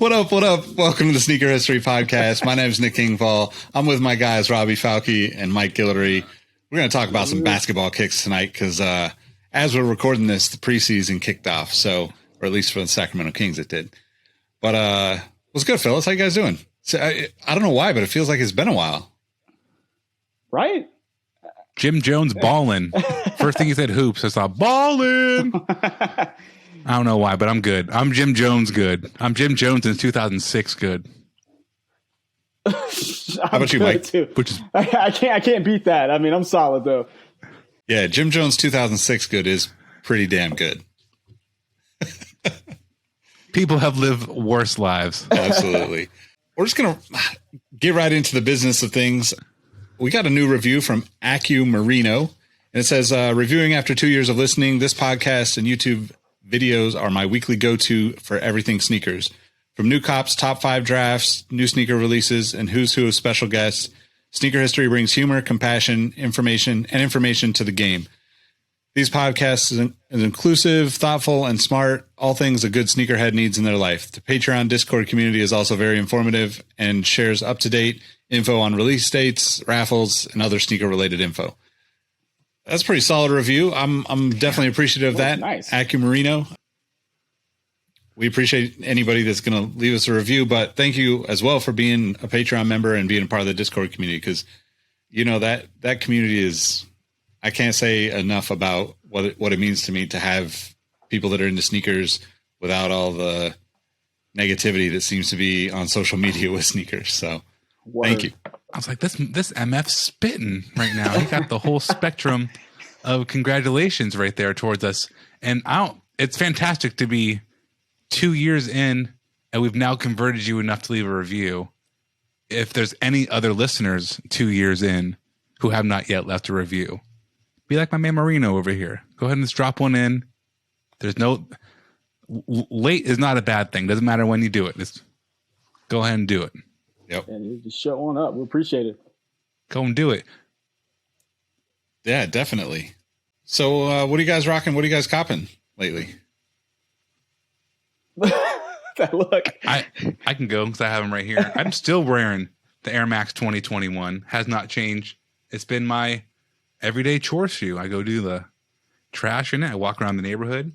What up? What up? Welcome to the Sneaker History Podcast. My name is Nick Kingfall. I'm with my guys, Robbie Falke and Mike Guillory. We're going to talk about some basketball kicks tonight because as we're recording this, the preseason kicked off. So, or at least for the Sacramento Kings, it did. But what's good, fellas? How you guys doing? So, I don't know why, but it feels like it's been a while. Right? Jim Jones ballin'. First thing he said, hoops. I saw ballin'. I don't know why, but I'm good. I'm Jim Jones good. I'm Jim Jones in 2006 good. How about you, Mike? Too. I can't beat that. I mean, I'm solid though. Yeah, Jim Jones 2006 good is pretty damn good. People have lived worse lives. Absolutely. We're just going to get right into the business of things. We got a new review from Acu Marino, and it says, reviewing after 2 years of listening, this podcast and YouTube videos are my weekly go-to for everything sneakers. From new cops, top 5 drafts, new sneaker releases, and who's who of special guests, Sneaker History brings humor, compassion, information to the game. These podcasts is inclusive, thoughtful, and smart, all things a good sneakerhead needs in their life. The Patreon Discord community is also very informative and shares up-to-date info on release dates, raffles, and other sneaker-related info. That's a pretty solid review. I'm definitely appreciative of that. Nice. Acu Marino. We appreciate anybody that's going to leave us a review, but thank you as well for being a Patreon member and being a part of the Discord community, because you know that community is, I can't say enough about what it means to me to have people that are into sneakers without all the negativity that seems to be on social media with sneakers. So thank you. I was like, this MF's spitting right now. He got the whole spectrum of congratulations right there towards us. And it's fantastic to be 2 years in and we've now converted you enough to leave a review. If there's any other listeners 2 years in who have not yet left a review, be like my man Marino over here. Go ahead and just drop one in. There's no late is not a bad thing. Doesn't matter when you do it. Just go ahead and do it. Yep. And just shut one up. We appreciate it. Go and do it. Yeah, definitely. So what are you guys rocking? What are you guys copping lately? That look. I can go because I have them right here. I'm still wearing the Air Max 2021. Has not changed. It's been my everyday chore shoe. I go do the trash in it. I walk around the neighborhood.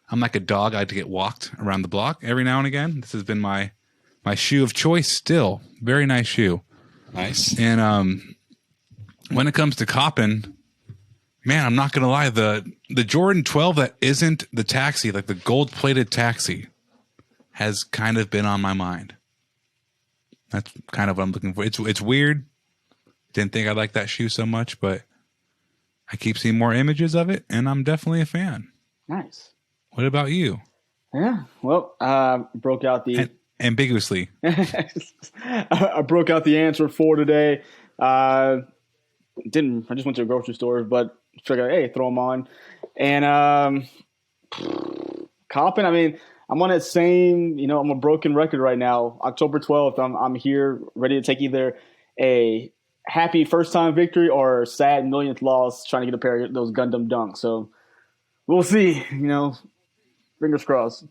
I'm like a dog. I like to get walked around the block every now and again. This has been my shoe of choice still. Very nice shoe. Nice. And when it comes to coppin', man, I'm not going to lie. The Jordan 12 that isn't the taxi, like the gold-plated taxi, has kind of been on my mind. That's kind of what I'm looking for. It's weird. Didn't think I'd like that shoe so much, but I keep seeing more images of it, and I'm definitely a fan. Nice. What about you? Yeah. Well, broke out the... Ambiguously. I broke out the answer for today. I just went to a grocery store, but figured, hey, throw them on. And copping, I mean, I'm on that same, I'm a broken record right now. October 12th, I'm here ready to take either a happy first-time victory or a sad millionth loss trying to get a pair of those Gundam dunks. So we'll see, fingers crossed.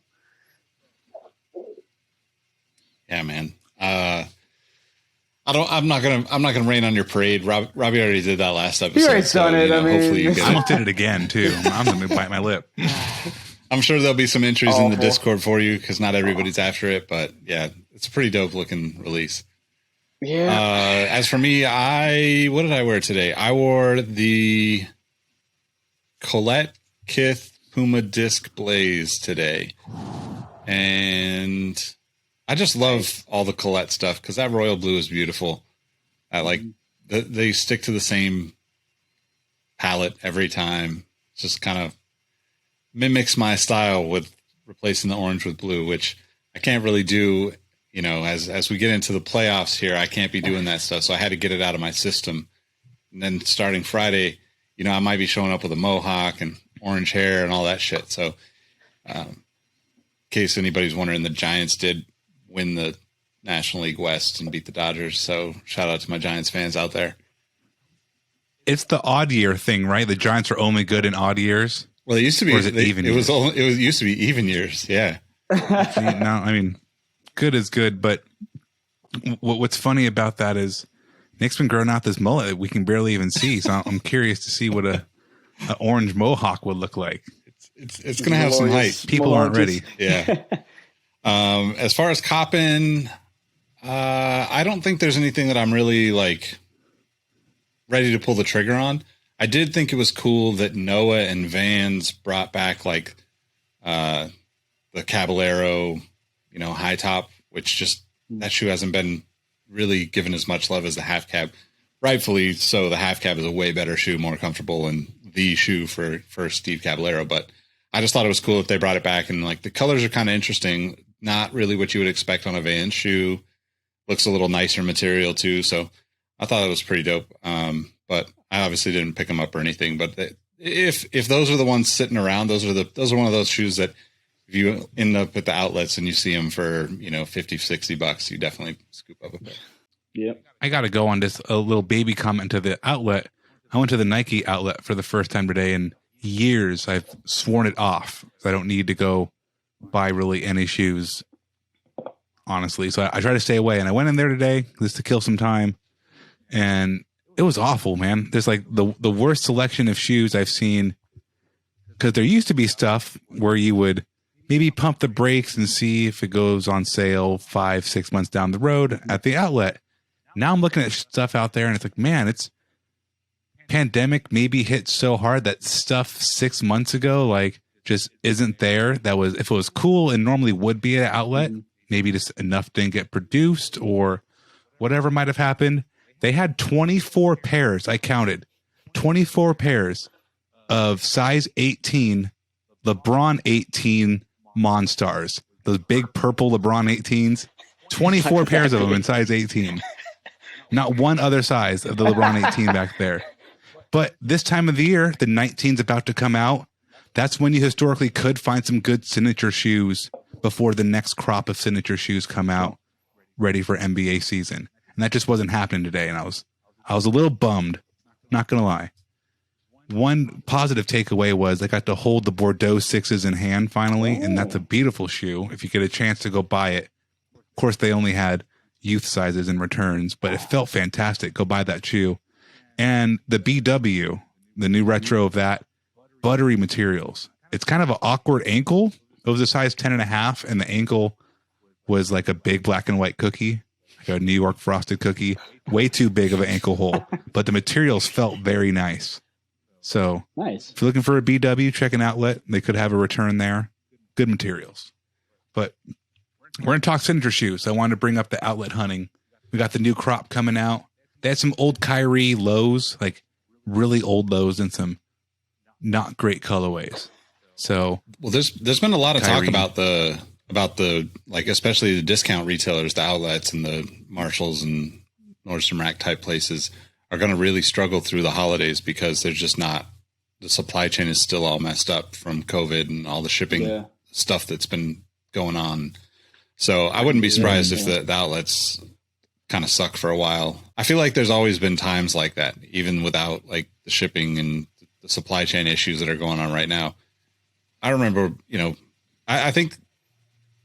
Yeah, man. I'm not gonna rain on your parade. Robbie already did that last episode. He already done it. Hopefully you get I almost did it again too. I'm gonna bite my lip. I'm sure there'll be some entries in the Discord for you because not everybody's after it. But yeah, it's a pretty dope looking release. Yeah. As for me, what did I wear today? I wore the Colette Kith Puma Disc Blaze today, and I just love all the Colette stuff because that royal blue is beautiful. I like they stick to the same palette every time. It's just kind of mimics my style with replacing the orange with blue, which I can't really do. As we get into the playoffs here, I can't be doing that stuff. So I had to get it out of my system. And then starting Friday, I might be showing up with a mohawk and orange hair and all that shit. So in case anybody's wondering, the Giants did win the National League West and beat the Dodgers. So shout out to my Giants fans out there. It's the odd year thing, right? The Giants are only good in odd years. Well, it used to be even. It used to be even years. Yeah. See, now, I mean, good is good, but what's funny about that is Nick's been growing out this mullet that we can barely even see. So I'm curious to see what a orange mohawk would look like. It's going to have some height. People aren't ready. Yeah. As far as COPPIN, I don't think there's anything that I'm really like ready to pull the trigger on. I did think it was cool that Noah and Vans brought back like the Caballero, high top, which just that shoe hasn't been really given as much love as the half cab. Rightfully so, the half cab is a way better shoe, more comfortable, and the shoe for Steve Caballero. But I just thought it was cool that they brought it back, and like the colors are kind of interesting. Not really what you would expect on a Vans shoe. Looks a little nicer material too, so I thought it was pretty dope. But I obviously didn't pick them up or anything. But if those are the ones sitting around, those are one of those shoes that if you end up at the outlets and you see them for $50, $60, you definitely scoop up a bit. Yep. I got to go on this a little baby comment to the outlet. I went to the Nike outlet for the first time today in years. I've sworn it off. I don't need to go buy really any shoes, honestly. So I try to stay away. And I went in there today just to kill some time. And it was awful, man. There's like the worst selection of shoes I've seen. Because there used to be stuff where you would maybe pump the brakes and see if it goes on sale 5-6 months down the road at the outlet. Now I'm looking at stuff out there and it's like, man, it's pandemic maybe hit so hard that stuff 6 months ago, like just isn't there. That was, if it was cool and normally would be at an outlet, maybe just enough didn't get produced or whatever might have happened. They had 24 pairs. I counted 24 pairs of size 18, LeBron 18 Monstars, those big purple LeBron 18s, 24 pairs of them in size 18. Not one other size of the LeBron 18 back there. But this time of the year, the 19's about to come out. That's when you historically could find some good signature shoes before the next crop of signature shoes come out ready for NBA season. And that just wasn't happening today. And I was a little bummed, not going to lie. One positive takeaway was I got to hold the Bordeaux 6s in hand finally. And that's a beautiful shoe. If you get a chance to go buy it. Of course, they only had youth sizes and returns, but it felt fantastic. Go buy that shoe. And the BW, the new retro of that, buttery materials. It's kind of an awkward ankle. It was a size 10.5, and the ankle was like a big black and white cookie, like a New York frosted cookie. Way too big of an ankle hole, but the materials felt very nice. So nice. If you're looking for a BW, check an outlet. They could have a return there. Good materials. But we're going to talk signature shoes. I wanted to bring up the outlet hunting. We got the new crop coming out. They had some old Kyrie lows, like really old lows and some not great colorways. So, well, there's been a lot of talk about the like, especially the discount retailers, the outlets and the Marshalls and Nordstrom Rack type places are going to really struggle through the holidays because there's just not, the supply chain is still all messed up from COVID and all the shipping stuff that's been going on. So I wouldn't be surprised if the outlets kind of suck for a while. I feel like there's always been times like that, even without like the shipping and the supply chain issues that are going on right now. I remember, I think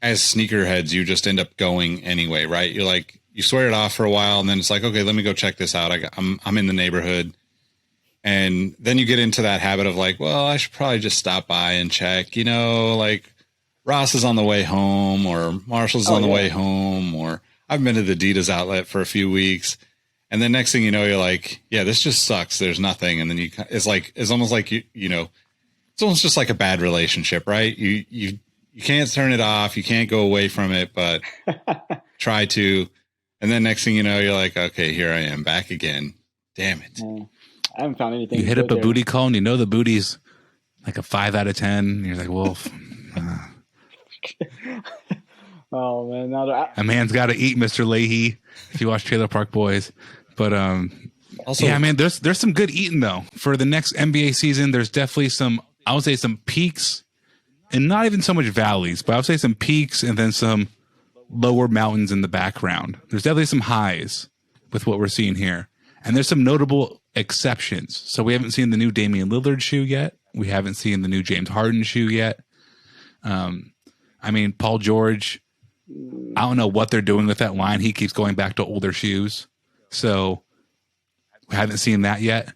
as sneakerheads, you just end up going anyway, right? You're like, you swear it off for a while and then it's like, okay, let me go check this out. I'm in the neighborhood. And then you get into that habit of like, well, I should probably just stop by and check, like Ross is on the way home or Marshall's on the way home, or I've been to the Adidas outlet for a few weeks. And then next thing you know, you're like, yeah, this just sucks. There's nothing. And then it's almost like, it's almost just like a bad relationship, right? You can't turn it off. You can't go away from it, but try to. And then next thing you know, you're like, okay, here I am back again. Damn it. I haven't found anything. You hit up a booty call and you know the booty's like a 5 out of 10. And you're like, well, oh man, now a man's got to eat, Mr. Leahy. If you watch Trailer Park Boys, but also, yeah, man, there's some good eating though for the next NBA season. There's definitely some, I would say, some peaks, and not even so much valleys, but I would say some peaks and then some lower mountains in the background. There's definitely some highs with what we're seeing here, and there's some notable exceptions. So we haven't seen the new Damian Lillard shoe yet. We haven't seen the new James Harden shoe yet. I mean, Paul George I don't know what they're doing with that line. He keeps going back to older shoes. So we haven't seen that yet.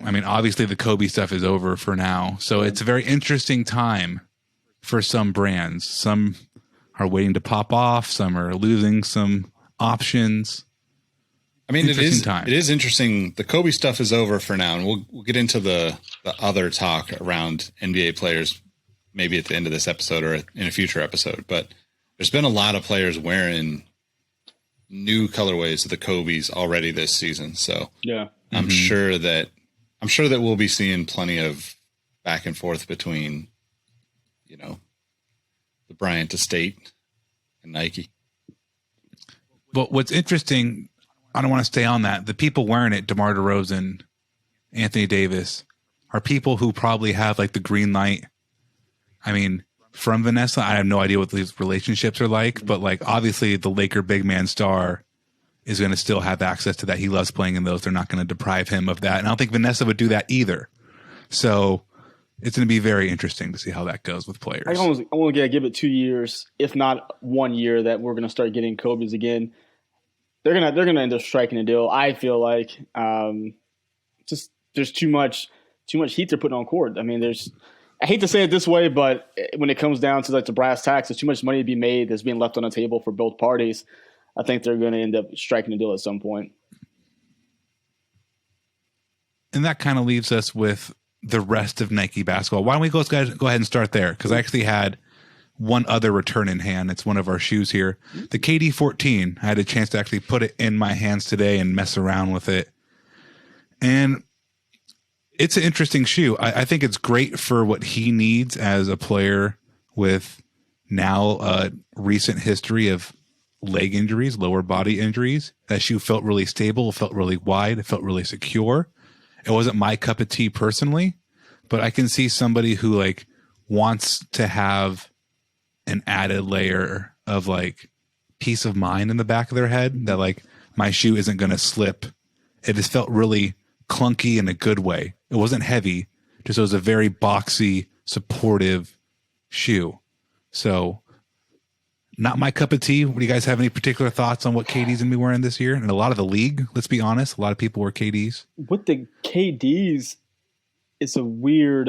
I mean, obviously the Kobe stuff is over for now. So it's a very interesting time for some brands. Some are waiting to pop off. Some are losing some options. I mean, it is interesting. The Kobe stuff is over for now, and we'll get into the other talk around NBA players maybe at the end of this episode or in a future episode. But there's been a lot of players wearing new colorways of the Kobe's already this season. So yeah, I'm sure that we'll be seeing plenty of back and forth between, you know, the Bryant estate and Nike. But what's interesting, I don't want to stay on that. The people wearing it, DeMar DeRozan, Anthony Davis, are people who probably have like the green light. I mean, from Vanessa, I have no idea what these relationships are like, but like obviously the Laker big man star is going to still have access to that. He loves playing in those. They're not going to deprive him of that. And I don't think Vanessa would do that either. So it's going to be very interesting to see how that goes with players. I want to give it 2 years, if not 1 year, that we're going to start getting Kobe's again. They're gonna end up striking a deal. I feel like just there's too much heat they're putting on court. I mean, I hate to say it this way, but when it comes down to like the brass tacks, there's too much money to be made that's being left on the table for both parties. I think they're going to end up striking a deal at some point. And that kind of leaves us with the rest of Nike basketball. Why don't we go ahead and start there? Because I actually had one other return in hand. It's one of our shoes here. The KD 14. I had a chance to actually put it in my hands today and mess around with it. And it's an interesting shoe. I think it's great for what he needs as a player with now a recent history of leg injuries, lower body injuries. That shoe felt really stable, felt really wide, it felt really secure. It wasn't my cup of tea personally, but I can see somebody who like wants to have an added layer of like peace of mind in the back of their head that like my shoe isn't going to slip. It just felt really clunky in a good way. It wasn't heavy, just it was a very boxy, supportive shoe. So not my cup of tea. Do you guys have any particular thoughts on what KD's going to be wearing this year? And a lot of the league, let's be honest, a lot of people wear KD's. With the KD's, it's a weird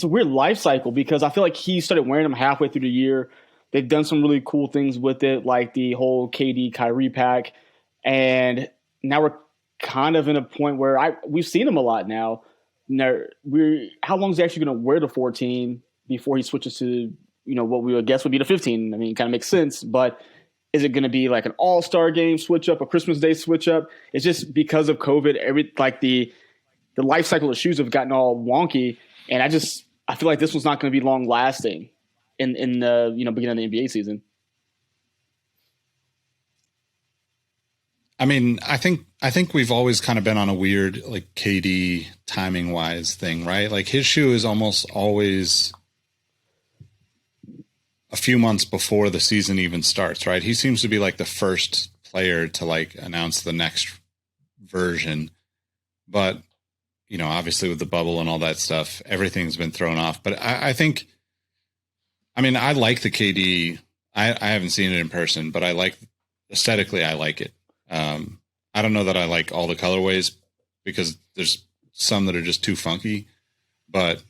life cycle because I feel like he started wearing them halfway through the year. They've done some really cool things with it, like the whole KD Kyrie pack. And now we're kind of in a point where we've seen him a lot now. How long is he actually going to wear the 14 before he switches to, you know, what we would guess would be the 15? I mean, it kind of makes sense, but is it going to be like an all-star game switch up, a Christmas Day switch up? It's just because of COVID, the life cycle of shoes have gotten all wonky. And I feel like this one's not going to be long lasting in the beginning of the NBA season. I mean, I think we've always kind of been on a weird like KD timing wise thing, right? Like his shoe is almost always a few months before the season even starts, right? He seems to be like the first player to like announce the next version, but you know, obviously with the bubble and all that stuff, everything's been thrown off. But I think, I mean, I like the KD. I haven't seen it in person, but aesthetically, I like it. I don't know that I like all the colorways because there's some that are just too funky, but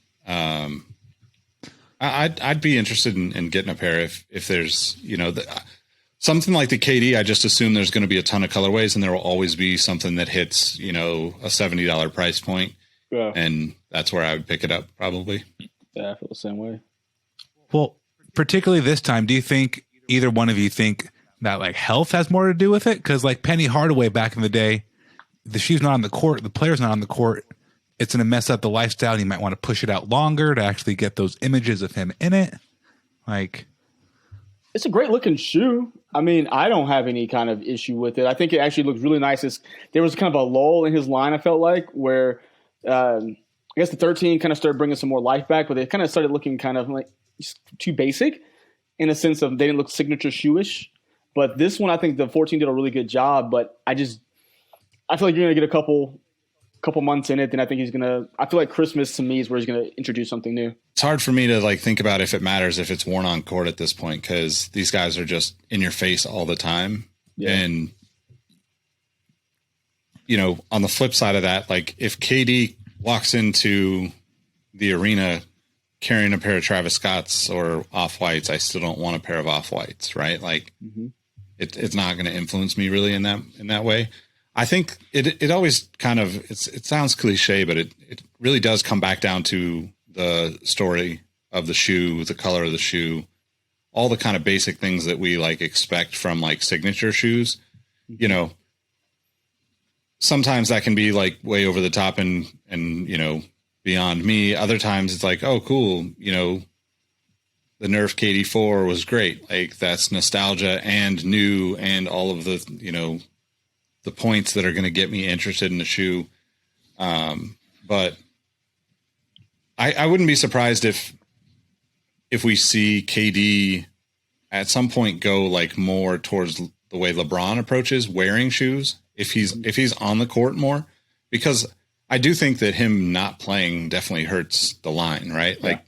I'd be interested in getting a pair if there's, you know, something like the KD. I just assume there's going to be a ton of colorways and there will always be something that hits, you know, a $70 price point. Yeah. And that's where I would pick it up probably. Yeah, I feel the same way. Well, particularly this time, do you think either one of you think that like health has more to do with it? Because like Penny Hardaway back in the day, the shoe's not on the court, the player's not on the court. It's going to mess up the lifestyle. And you might want to push it out longer to actually get those images of him in it. Like, it's a great looking shoe. I mean, I don't have any kind of issue with it. I think it actually looks really nice. There was kind of a lull in his line, I felt like, where I guess the 13 kind of started bringing some more life back, but it kind of started looking kind of like too basic in a sense of they didn't look signature shoe-ish. But this one, I think the 14 did a really good job, but I feel like you're going to get a couple couple months in it, then I think he's gonna. I feel like Christmas to me is where he's gonna introduce something new. It's hard for me to like think about if it matters if it's worn on court at this point, because these guys are just in your face all the time. Yeah. And you know, on the flip side of that, like if KD walks into the arena carrying a pair of Travis Scotts or Off-Whites, I still don't want a pair of Off-Whites, right? Like it's not going to influence me really in that way. I think it always kind of, it sounds cliche, but it really does come back down to the story of the shoe, the color of the shoe, all the kind of basic things that we like expect from like signature shoes. You know, sometimes that can be like way over the top and, you know, beyond me. Other times it's like, oh, cool. You know, the Nerf KD4 was great. Like that's nostalgia and new and all of the, you know, the points that are going to get me interested in the shoe. But I wouldn't be surprised if we see KD at some point go like more towards the way LeBron approaches wearing shoes. If he's on the court more, because I do think that him not playing definitely hurts the line, right? Yeah. Like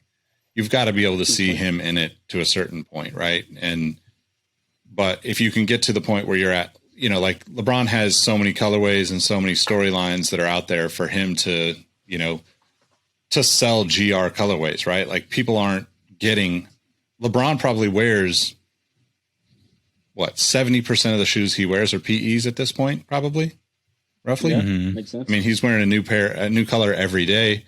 you've got to be able to see him in it to a certain point. Right. But if you can get to the point where you're at, you know, like LeBron has so many colorways and so many storylines that are out there for him to, you know, to sell GR colorways, right? Like people aren't getting, LeBron probably wears what, 70% of the shoes he wears are PEs at this point, probably. Roughly. Yeah, makes sense. I mean, he's wearing a new color every day,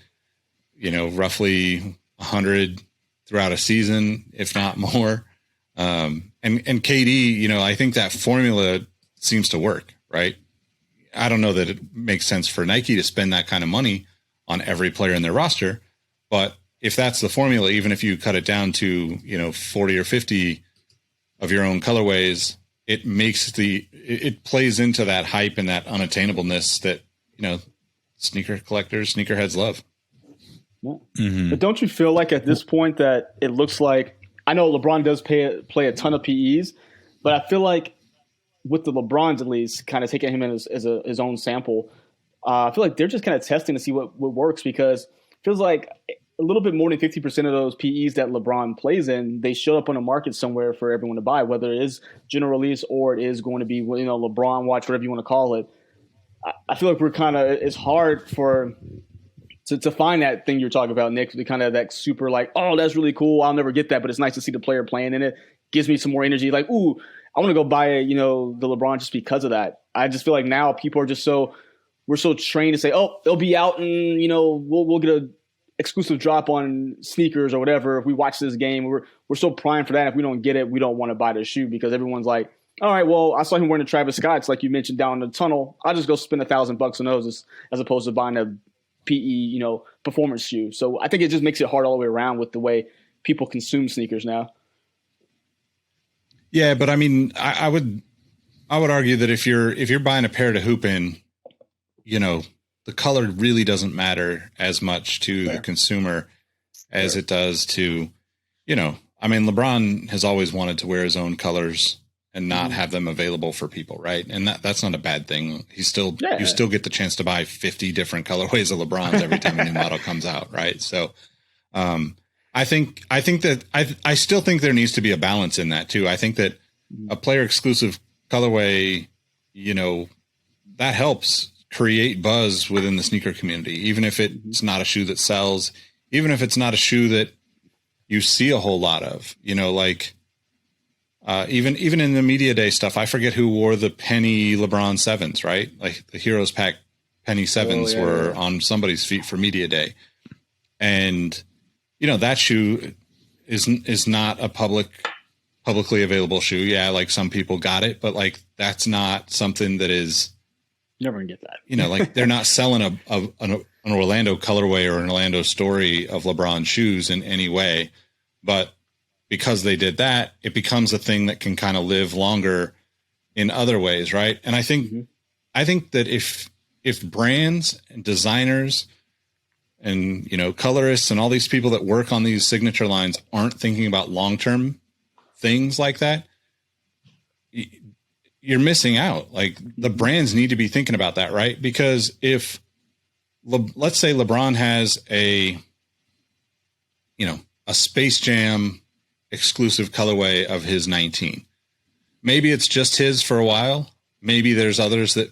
you know, roughly 100 throughout a season, if not more. And KD, you know, I think that formula seems to work, right? I don't know that it makes sense for Nike to spend that kind of money on every player in their roster, but if that's the formula, even if you cut it down to, you know, 40 or 50 of your own colorways, it makes it plays into that hype and that unattainableness that, you know, sneaker collectors, sneakerheads love. Yeah. Mm-hmm. But don't you feel like at this point that it looks like, I know LeBron does play a ton of PEs, but I feel like with the LeBrons at least, kind of taking him in as his own sample, I feel like they're just kind of testing to see what works, because it feels like a little bit more than 50% of those PEs that LeBron plays in, they show up on a market somewhere for everyone to buy, whether it is general release or it is going to be, you know, LeBron watch, whatever you want to call it. I feel like we're kind of, it's hard to find that thing you're talking about, Nick, the kind of that super like, oh, that's really cool. I'll never get that, but it's nice to see the player playing in it. Gives me some more energy. Like, ooh, I want to go buy, you know, the LeBron just because of that. I just feel like now people are just we're so trained to say, oh, they'll be out and, you know, we'll get a exclusive drop on sneakers or whatever if we watch this game. We're so primed for that. If we don't get it, we don't want to buy the shoe, because everyone's like, all right, well, I saw him wearing the Travis Scott's like you mentioned down the tunnel. I'll just go spend $1,000 on those as opposed to buying a PE, you know, performance shoe. So I think it just makes it hard all the way around with the way people consume sneakers now. Yeah, but I mean, I would argue that if you're buying a pair to hoop in, you know, the color really doesn't matter as much to the consumer as it does to, you know, I mean, LeBron has always wanted to wear his own colors and not have them available for people, right? And that's not a bad thing. You still get the chance to buy 50 different colorways of LeBrons every time a new model comes out, right? So I still think there needs to be a balance in that too. I think that a player exclusive colorway, you know, that helps create buzz within the sneaker community, even if it's not a shoe that sells, even if it's not a shoe that you see a whole lot of, you know, like even in the media day stuff, I forget who wore the penny LeBron 7s, right? Like the Heroes Pack penny 7s were on somebody's feet for media day. And, you know, that shoe is not a publicly available shoe. Yeah. Like some people got it, but like, that's not something that is, never gonna get that. You know, like they're not selling an Orlando colorway or an Orlando story of LeBron shoes in any way, but because they did that, it becomes a thing that can kind of live longer in other ways, right? And I think that if brands and designers and, you know, colorists and all these people that work on these signature lines aren't thinking about long-term things like that, you're missing out. Like the brands need to be thinking about that, right? Because if let's say LeBron has a Space Jam exclusive colorway of his 19. Maybe it's just his for a while. Maybe there's others that,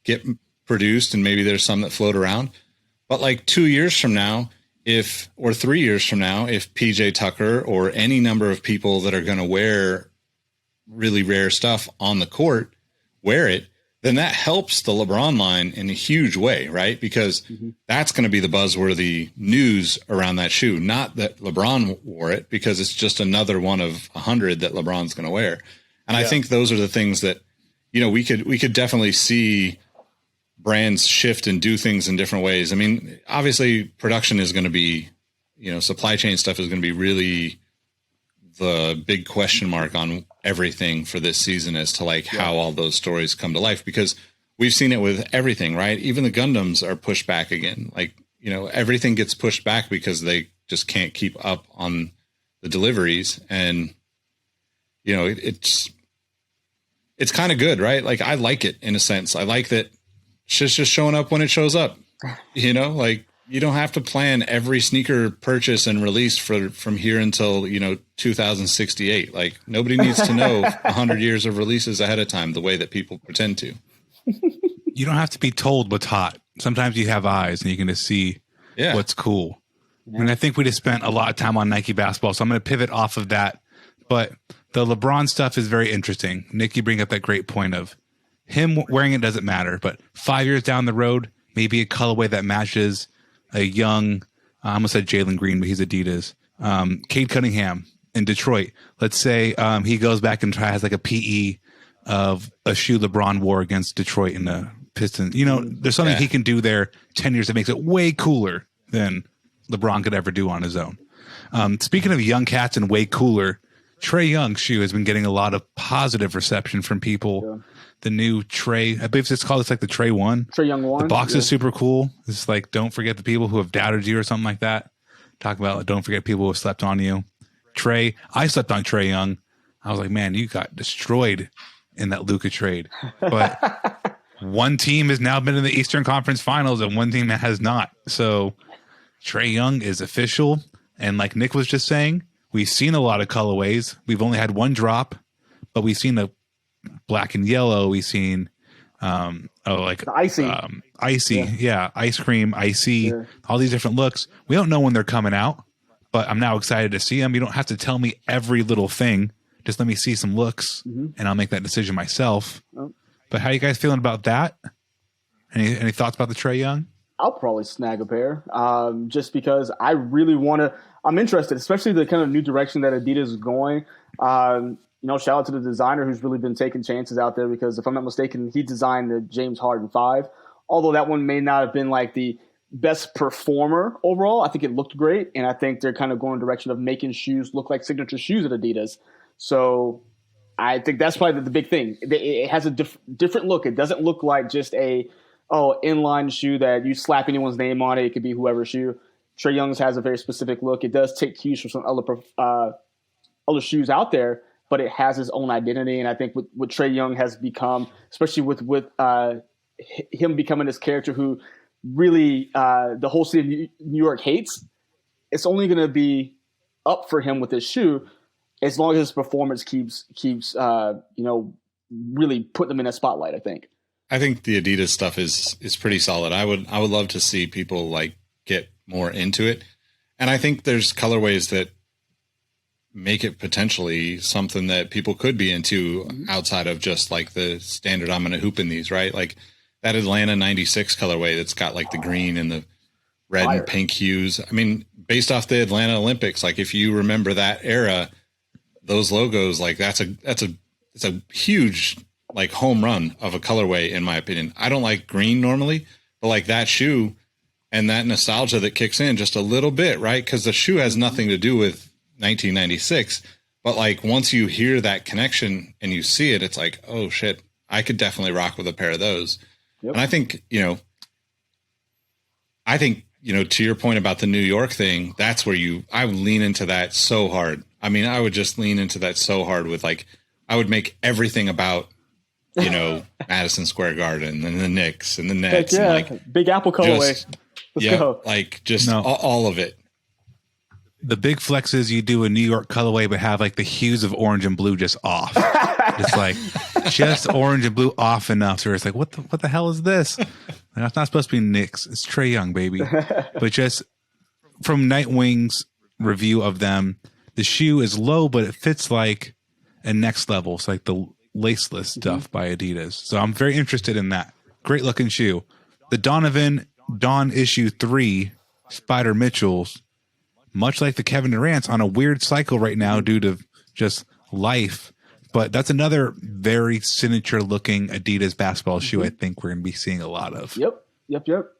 get produced, and maybe there's some that float around. But like 2 years from now, or 3 years from now, if PJ Tucker or any number of people that are going to wear really rare stuff on the court wear it, then that helps the LeBron line in a huge way, right? Because that's going to be the buzzworthy news around that shoe. Not that LeBron wore it, because it's just another one of 100 that LeBron's going to wear. And I think those are the things that, we could definitely see brands shift and do things in different ways. I mean, obviously production is going to be, supply chain stuff is going to be really the big question mark on everything for this season as to how all those stories come to life, because we've seen it with everything, right? Even the Gundams are pushed back again. Everything gets pushed back because they just can't keep up on the deliveries. And, it's kind of good, right? I like it in a sense. I like that shit's just showing up when it shows up, you don't have to plan every sneaker purchase and release from here until, 2068. Nobody needs to know 100 years of releases ahead of time the way that people pretend to. You don't have to be told what's hot. Sometimes you have eyes and you can just see what's cool. Yeah. And I think we just spent a lot of time on Nike basketball, so I'm going to pivot off of that. But the LeBron stuff is very interesting. Nick, you bring up that great point of him wearing it doesn't matter, but 5 years down the road, maybe a colorway that matches a young, I almost said Jalen Green, but he's Adidas. Cade Cunningham in Detroit. Let's say he goes back and has a PE of a shoe LeBron wore against Detroit in the Pistons. There's something he can do there 10 years that makes it way cooler than LeBron could ever do on his own. Speaking of young cats and way cooler, Trae Young's shoe has been getting a lot of positive reception from people. Yeah. The new Trae, I believe it's called, the Trae 1. Trae Young 1. The box is super cool. It's don't forget the people who have doubted you or something like that. Talk about don't forget people who have slept on you. Trae, I slept on Trae Young. I was like, man, you got destroyed in that Luka trade. But one team has now been in the Eastern Conference Finals and one team has not. So Trae Young is official. And like Nick was just saying, we've seen a lot of colorways. We've only had one drop, but we've seen a black and yellow. We've seen icy, ice cream, icy, all these different looks. We don't know when they're coming out, but I'm now excited to see them. You don't have to tell me every little thing. Just let me see some looks, and I'll make that decision myself. Oh. But how you guys feeling about that? Any thoughts about the Trae Young? I'll probably snag a pair, just because I really want to. I'm interested, especially the kind of new direction that Adidas is going. Shout out to the designer who's really been taking chances out there, because if I'm not mistaken, he designed the James Harden 5. Although that one may not have been the best performer overall, I think it looked great. And I think they're kind of going in the direction of making shoes look like signature shoes at Adidas. So I think that's probably the big thing. It has a different look. It doesn't look like just a inline shoe that you slap anyone's name on it. It could be whoever's shoe. Trae Young's has a very specific look. It does take cues from some other shoes out there, but it has its own identity. And I think what Trae Young has become, especially with him becoming this character who really the whole city of New York hates, it's only going to be up for him with this shoe as long as his performance keeps really putting them in a spotlight, I think. I think the Adidas stuff is pretty solid. I would love to see people get more into it. And I think there's colorways that make it potentially something that people could be into outside of just the standard, I'm going to hoop in these, right? That Atlanta 96 colorway that's got the green and the red and pink hues. I mean, based off the Atlanta Olympics, if you remember that era, those logos, it's a huge home run of a colorway, in my opinion. I don't like green normally, but that shoe and that nostalgia that kicks in just a little bit, right? Because the shoe has nothing to do with 1996, but once you hear that connection and you see it, it's oh shit, I could definitely rock with a pair of those. Yep. And I think to your point about the New York thing, that's where I would lean into that so hard. I mean, I would just lean into that so hard with I would make everything about Madison Square Garden and the Knicks and the Nets. Yeah, and Big Apple colorway. Let's go. All of it. The big flex is you do a New York colorway, but have like the hues of orange and blue just off. It's like just orange and blue off enough. So it's like, what the hell is this? That's not supposed to be Knicks. It's Trae Young, baby. But just from Nightwing's review of them, the shoe is low, but it fits like a next level. It's like the laceless stuff by Adidas. So I'm very interested in that. Great looking shoe. The Dawn issue 3 Spider Mitchells, much like the Kevin Durant's, on a weird cycle right now due to just life. But that's another very signature looking Adidas basketball shoe I think we're going to be seeing a lot of. Yep.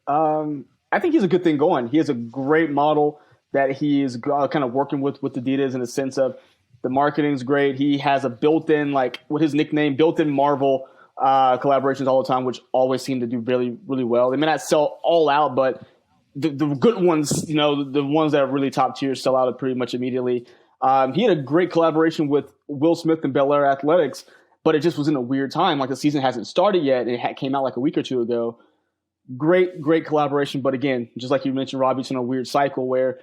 I think he's a good thing going. He has a great model that he is kind of working with Adidas in the sense of the marketing is great. He has a built-in, like with his nickname, built-in Marvel collaborations all the time, which always seem to do really, really well. They may not sell all out, but the good ones, the ones that are really top tier sell out pretty much immediately. He had a great collaboration with Will Smith and Bel Air Athletics, but it just was in a weird time. Like the season hasn't started yet. It came out like a week or two ago. Great collaboration. But again, just like you mentioned, Robbie, it's in a weird cycle where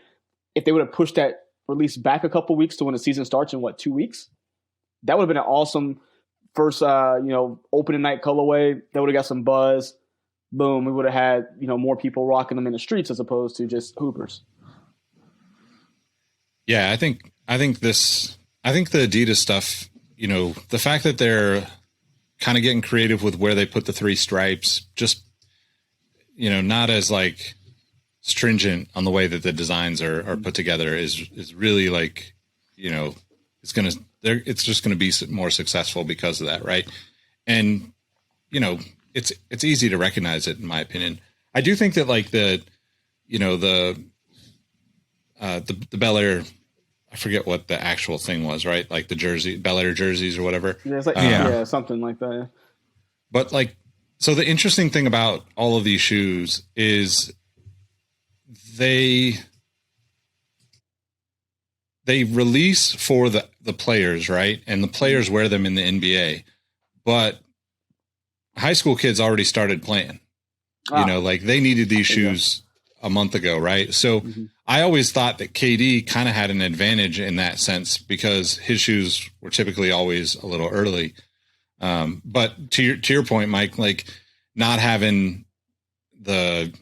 if they would have pushed that release back a couple weeks to when the season starts in 2 weeks, that would have been an awesome first, opening night colorway. That would have got some buzz. Boom. We would have had, more people rocking them in the streets as opposed to just hoopers. Yeah, I think the Adidas stuff, the fact that they're kind of getting creative with where they put the 3 stripes, just, not as like stringent on the way that the designs are put together is really like, it's just going to be more successful because of that. Right. And, it's easy to recognize it in my opinion. I do think that like the Bel Air, I forget what the actual thing was, right? Like the Bel Air jerseys or whatever. Yeah, it's like, something like that. Yeah. But like, so the interesting thing about all of these shoes is they release for the players, right? And the players wear them in the NBA, but high school kids already started playing, like they needed these shoes a month ago. Right. So I always thought that KD kind of had an advantage in that sense because his shoes were typically always a little early. But to your point, Mike, like not having the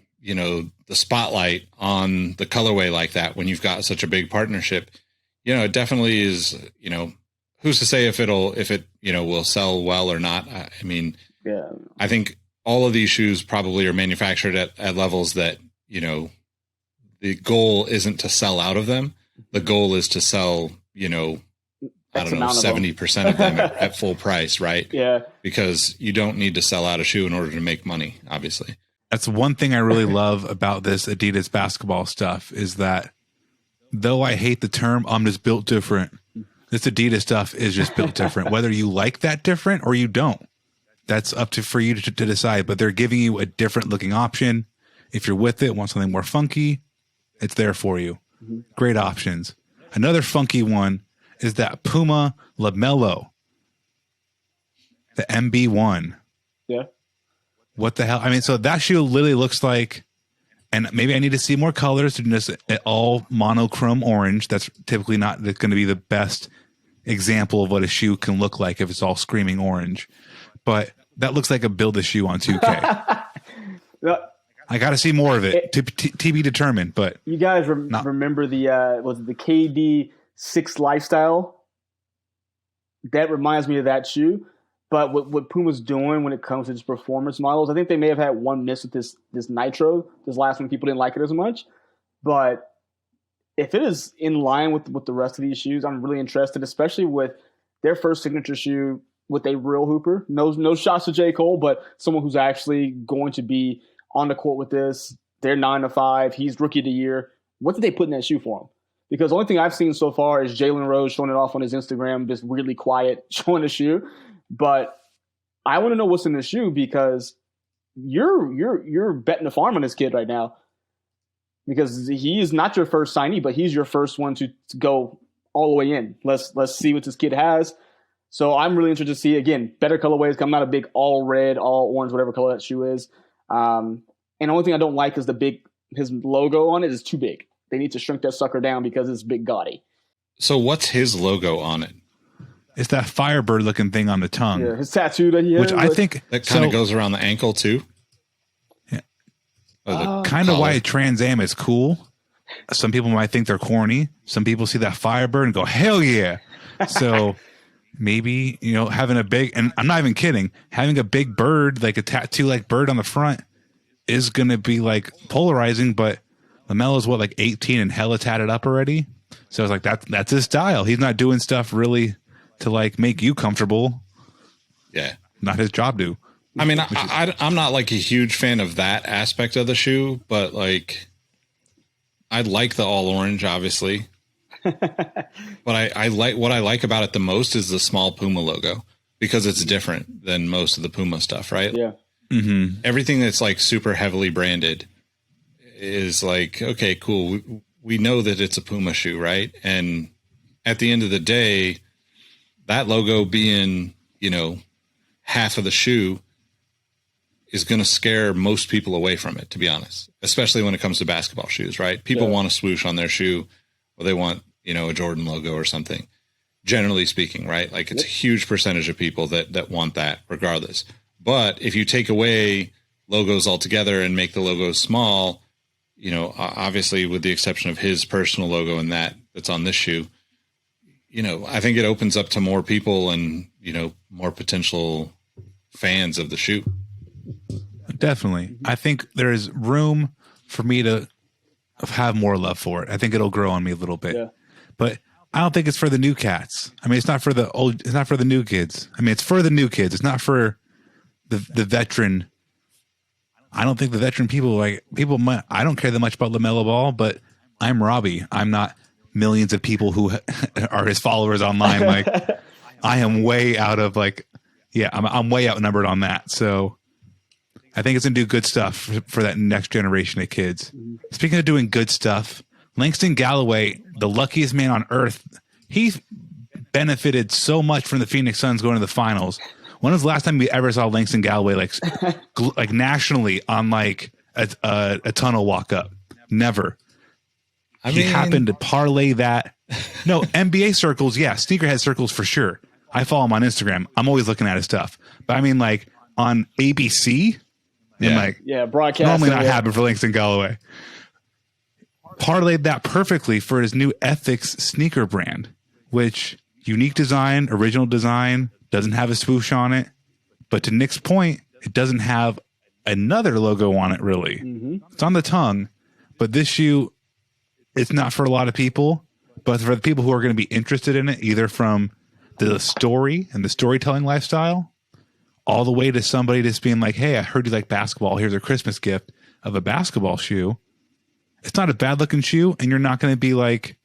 spotlight on the colorway like that, when you've got such a big partnership, it definitely is, who's to say if it will sell well or not. I mean, I think all of these shoes probably are manufactured at levels that, the goal isn't to sell out of them. The goal is to sell, 70% of them at full price, right? Yeah. Because you don't need to sell out a shoe in order to make money, obviously. That's one thing I really love about this Adidas basketball stuff is that though I hate the term, I'm just built different. This Adidas stuff is just built different, whether you like that different or you don't. That's up for you to decide, but they're giving you a different looking option. If you're with it, want something more funky, it's there for you. Great options. Another funky one is that Puma LaMelo, the MB1. Yeah. What the hell? I mean, so that shoe literally looks like, and maybe I need to see more colors than just all monochrome orange. That's typically not going to be the best example of what a shoe can look like if it's all screaming orange. But that looks like a build a shoe on 2K. I got to see more of it to be determined. But you guys remember the KD 6 lifestyle? That reminds me of that shoe. But what Puma's doing when it comes to just performance models, I think they may have had one miss with this Nitro. This last one, people didn't like it as much. But if it is in line with the rest of these shoes, I'm really interested, especially with their first signature shoe with a real hooper. No shots to J. Cole, but someone who's actually going to be on the court with this. They're 9 to 5. He's rookie of the year. What did they put in that shoe for him? Because the only thing I've seen so far is Jalen Rose showing it off on his Instagram, just weirdly quiet, showing the shoe. But I want to know what's in the shoe because you're betting the farm on this kid right now. Because he is not your first signee, but he's your first one to go all the way in. Let's see what this kid has. So I'm really interested to see, again, better colorways. I'm not a big all red, all orange, whatever color that shoe is. And the only thing I don't like is his logo on it is too big. They need to shrink that sucker down because it's big gaudy. So what's his logo on it? It's that Firebird looking thing on the tongue. Yeah, his tattoo that he has. Which I think that kind of goes around the ankle too. Yeah. Kind of why Trans Am is cool. Some people might think they're corny. Some people see that Firebird and go, hell yeah. So maybe, having a big, and I'm not even kidding, having a big bird, like a tattoo like bird on the front is going to be like polarizing, but LaMelo's like 18 and hella tatted up already. So it's like, that's his style. He's not doing stuff really to like make you comfortable. Yeah. Not his job to. I mean, I'm not like a huge fan of that aspect of the shoe, but like, I like the all orange, obviously. But I like what I like about it the most is the small Puma logo because it's different than most of the Puma stuff, right? Yeah. Mm-hmm. Everything that's like super heavily branded is like, okay, cool. We know that it's a Puma shoe, right? And at the end of the day, that logo being, half of the shoe is going to scare most people away from it, to be honest, especially when it comes to basketball shoes, right? People want a swoosh on their shoe or they want, a Jordan logo or something, generally speaking, right? Like it's a huge percentage of people that want that regardless. But if you take away logos altogether and make the logos small, obviously with the exception of his personal logo and that's on this shoe, I think it opens up to more people and, more potential fans of the shoe. Definitely. I think there is room for me to have more love for it. I think it'll grow on me a little bit, but I don't think it's for the new cats. I mean, it's not for it's not for the new kids. I mean, it's for the new kids. It's not for the veteran. I don't think the veteran people I don't care that much about LaMelo Ball, but I'm Robbie. I'm not millions of people who are his followers online. Like I am way out of I'm way outnumbered on that. So I think it's going to do good stuff for that next generation of kids. Mm-hmm. Speaking of doing good stuff, Langston Galloway, the luckiest man on earth, he benefited so much from the Phoenix Suns going to the finals. When was the last time we ever saw Langston Galloway like nationally on like a tunnel walk up? Never. He happened to parlay that. No, NBA circles, yeah, sneakerhead circles for sure. I follow him on Instagram. I'm always looking at his stuff. But I mean, like on ABC, broadcast. Normally not happen for Langston Galloway. Parlayed that perfectly for his new Ethics sneaker brand, which unique design, original design, doesn't have a swoosh on it. But to Nick's point, it doesn't have another logo on it really. Mm-hmm. It's on the tongue, but this shoe, it's not for a lot of people, but for the people who are going to be interested in it, either from the story and the storytelling lifestyle, all the way to somebody just being like, hey, I heard you like basketball. Here's a Christmas gift of a basketball shoe. It's not a bad looking shoe, and you're not going to be like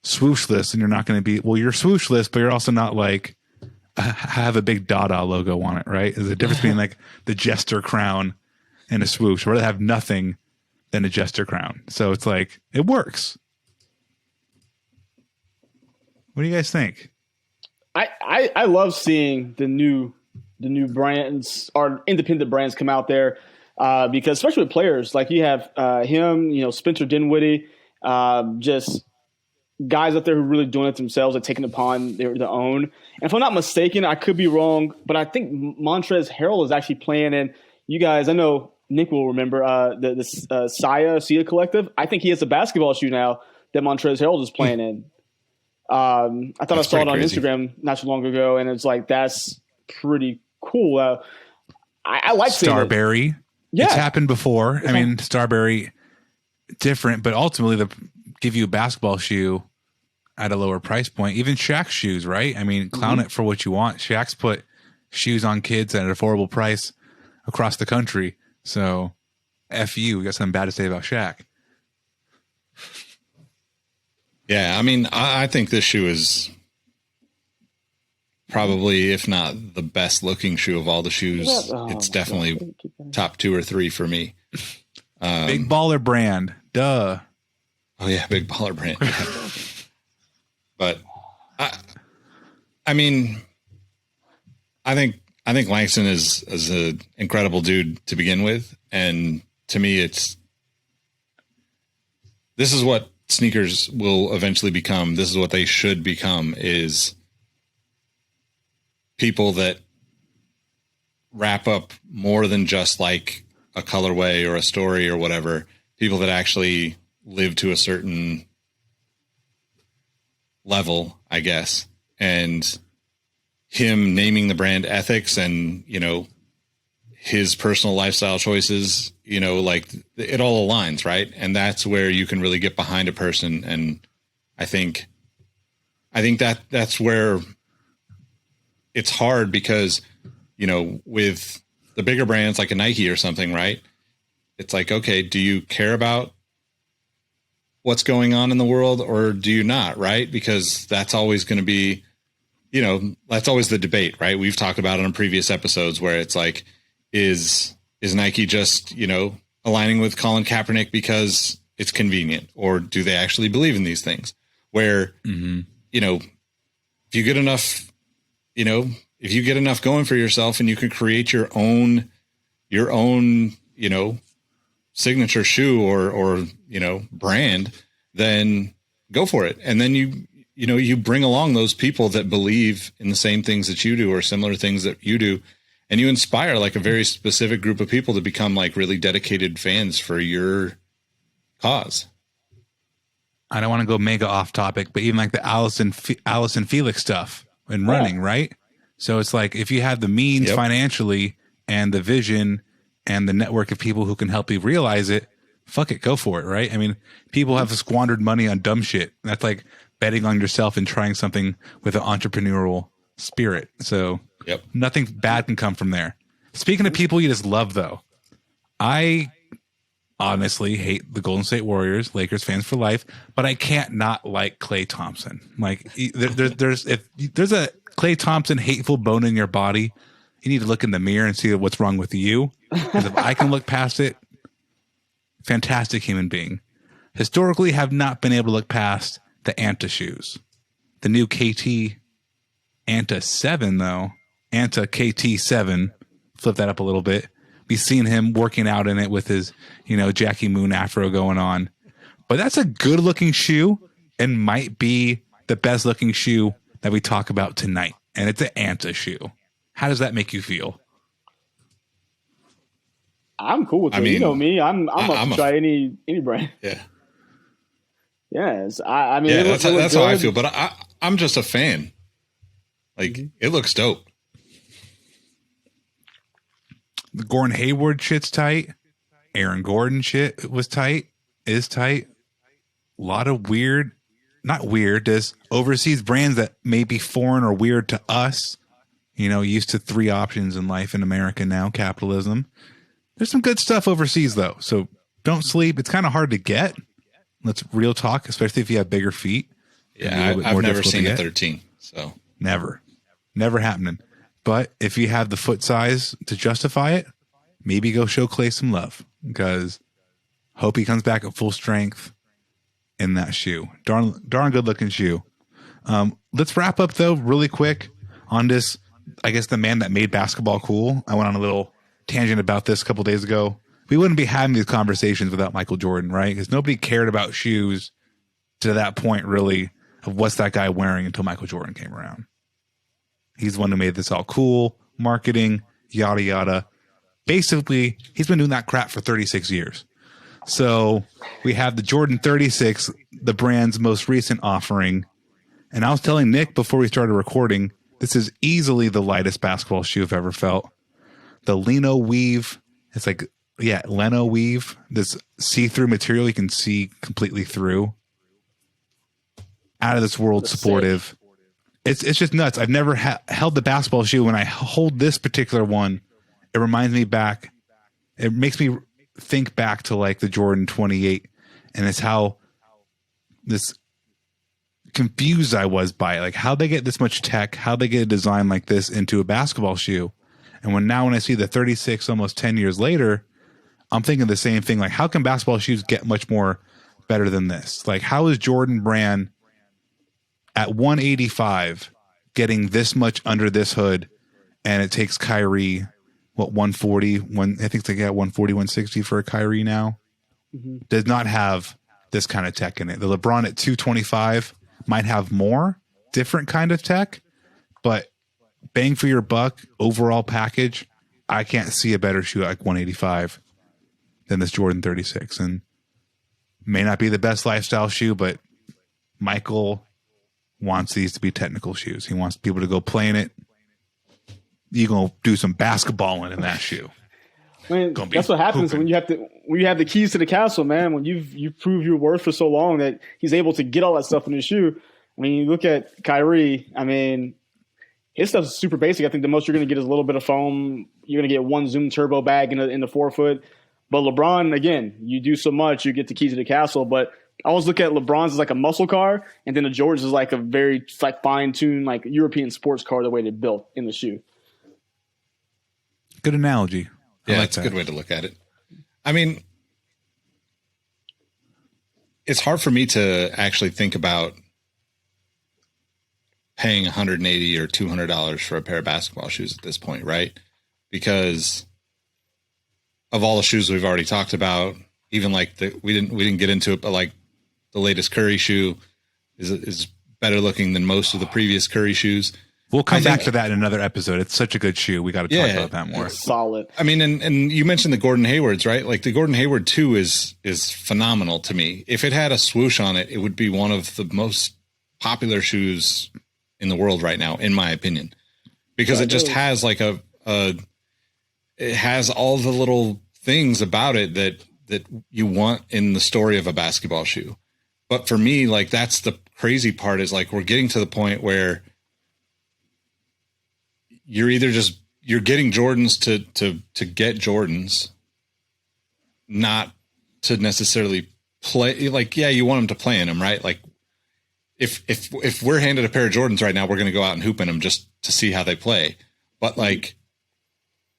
swooshless, and you're not going to be, well, you're swooshless, but you're also not like have a big Dada logo on it, right? There's a difference between like the Jester crown and a swoosh. I'd rather have nothing than a Jester crown. So it's like, it works. What do you guys think? I love seeing the new brands or independent brands come out there because especially with players like you have him, Spencer Dinwiddie, just guys out there who are really doing it themselves and taking it upon their own. And if I'm not mistaken, I could be wrong, but I think Montrezl Harrell is actually playing in. You guys, I know Nick will remember the Sia Collective. I think he has a basketball shoe now that Montrezl Harrell is playing in. I thought I saw it on Instagram not too long ago, and it's like that's pretty cool. I like Starberry. Yeah, it's happened before. I mean, Starberry different, but ultimately they give you a basketball shoe at a lower price point. Even Shaq's shoes, right? I mean, clown it for what you want. Shaq's put shoes on kids at an affordable price across the country. So, F you. We got something bad to say about Shaq. Yeah, I mean, I think this shoe is probably, if not the best looking shoe of all the shoes. It's definitely top 2 or 3 for me. Big baller brand. Duh. Oh, yeah, big baller brand. But I mean, I think Langston is an incredible dude to begin with, and to me, this is what sneakers will eventually become. This is what they should become: is people that wrap up more than just like a colorway or a story or whatever. People that actually live to a certain level, I guess, and him naming the brand ethics and, you know, his personal lifestyle choices, you know, like it all aligns, right? And that's where you can really get behind a person. And I think that's where it's hard because, you know, with the bigger brands like a Nike or something, right? It's like, okay, do you care about what's going on in the world or do you not, right? Because that's always going to be, you know, that's always the debate, right? We've talked about it on previous episodes where it's like, is Nike just, you know, aligning with Colin Kaepernick because it's convenient, or do they actually believe in these things? Where, you know, if you get enough, you know, if you get enough going for yourself and you can create your own, you know, signature shoe or, you know, brand, then go for it. And then you know, you bring along those people that believe in the same things that you do or similar things that you do. And you inspire like a very specific group of people to become like really dedicated fans for your cause. I don't want to go mega off topic, but even like the Allison Felix stuff and running, right? So it's like, if you have the means financially and the vision and the network of people who can help you realize it, fuck it, go for it, right? I mean, people have squandered money on dumb shit. That's like betting on yourself and trying something with an entrepreneurial spirit. So nothing bad can come from there. Speaking of people you just love, though, I honestly hate the Golden State Warriors, Lakers fans for life, but I can't not like Klay Thompson. Like, if there's a Klay Thompson hateful bone in your body, you need to look in the mirror and see what's wrong with you. Because if I can look past it, fantastic human being. Historically, have not been able to look past the Anta shoes. The new KT Anta 7, though. Anta KT 7. Flip that up a little bit. We've seen him working out in it with his, you know, Jackie Moon afro going on. But that's a good looking shoe and might be the best looking shoe that we talk about tonight. And it's an Anta shoe. How does that make you feel? I'm cool with it. I mean, you know me. I'm up to try any brand. Yeah. Yes. I mean, yeah, that's how I feel. But I'm just a fan. Like, it looks dope. The Gordon Hayward shit's tight. Aaron Gordon shit was tight. Is tight. A lot of weird, not weird, just overseas brands that may be foreign or weird to us. You know, used to 3 options in life in America now, capitalism. There's some good stuff overseas, though. So don't sleep. It's kind of hard to get. Let's real talk, especially if you have bigger feet. Yeah, I've never seen a 13. So never happening. But if you have the foot size to justify it, maybe go show Klay some love, because hope he comes back at full strength in that shoe. Darn good looking shoe. Let's wrap up though really quick on this. I guess the man that made basketball cool. I went on a little tangent about this a couple days ago. We wouldn't be having these conversations without Michael Jordan, right? Because nobody cared about shoes to that point, really, of what's that guy wearing until Michael Jordan came around. He's the one who made this all cool, marketing, yada, yada. Basically, he's been doing that crap for 36 years. So we have the Jordan 36, the brand's most recent offering. And I was telling Nick before we started recording, this is easily the lightest basketball shoe I've ever felt. The Leno weave, it's like, Leno weave, this see-through material you can see completely through. Out of this world supportive. It's just nuts. I've never held the basketball shoe. When I hold this particular one, it reminds me back. It makes me think back to like the Jordan 28, and it's how this confused I was by it. Like, how they get this much tech, how they get a design like this into a basketball shoe. And when I see the 36 almost 10 years later, I'm thinking the same thing. Like, how can basketball shoes get much more better than this? Like, how is Jordan brand at 185 getting this much under this hood, and it takes Kyrie, 140? I think they got 140, 160 for a Kyrie now. Mm-hmm. Does not have this kind of tech in it. The LeBron at 225 might have more different kind of tech, but bang for your buck, overall package, I can't see a better shoe like 185 than this Jordan 36. And may not be the best lifestyle shoe, but Michael wants these to be technical shoes. He wants people to go play in it. You're going to do some basketballing in that shoe. I mean, that's what happens when you have the keys to the castle, man. When you've proved your worth for so long that he's able to get all that stuff in his shoe. I mean, you look at Kyrie. I mean, his stuff's super basic. I think the most you're going to get is a little bit of foam. You're going to get one Zoom Turbo bag in the forefoot. But LeBron, again, you do so much, you get the keys to the castle. But I always look at LeBron's as like a muscle car, and then the Jordans is like a very like fine-tuned like European sports car the way they're built in the shoe. Good analogy. Yeah, it's a good way to look at it. I mean, it's hard for me to actually think about paying $180 or $200 for a pair of basketball shoes at this point, right? Because of all the shoes we've already talked about, even like we didn't get into it, but like the latest Curry shoe is better looking than most of the previous Curry shoes. We'll come back to that in another episode. It's such a good shoe. We got to talk about that more. Solid. I mean, and you mentioned the Gordon Haywards, right? Like the Gordon Hayward 2 is phenomenal to me. If it had a swoosh on it, it would be one of the most popular shoes in the world right now, in my opinion, because it just has like it has all the little things about it that you want in the story of a basketball shoe. But for me, like that's the crazy part is like we're getting to the point where you're getting Jordans to get Jordans, not to necessarily play. Like, yeah, you want them to play in them, right? Like if we're handed a pair of Jordans right now, we're going to go out and hoop in them just to see how they play. But like,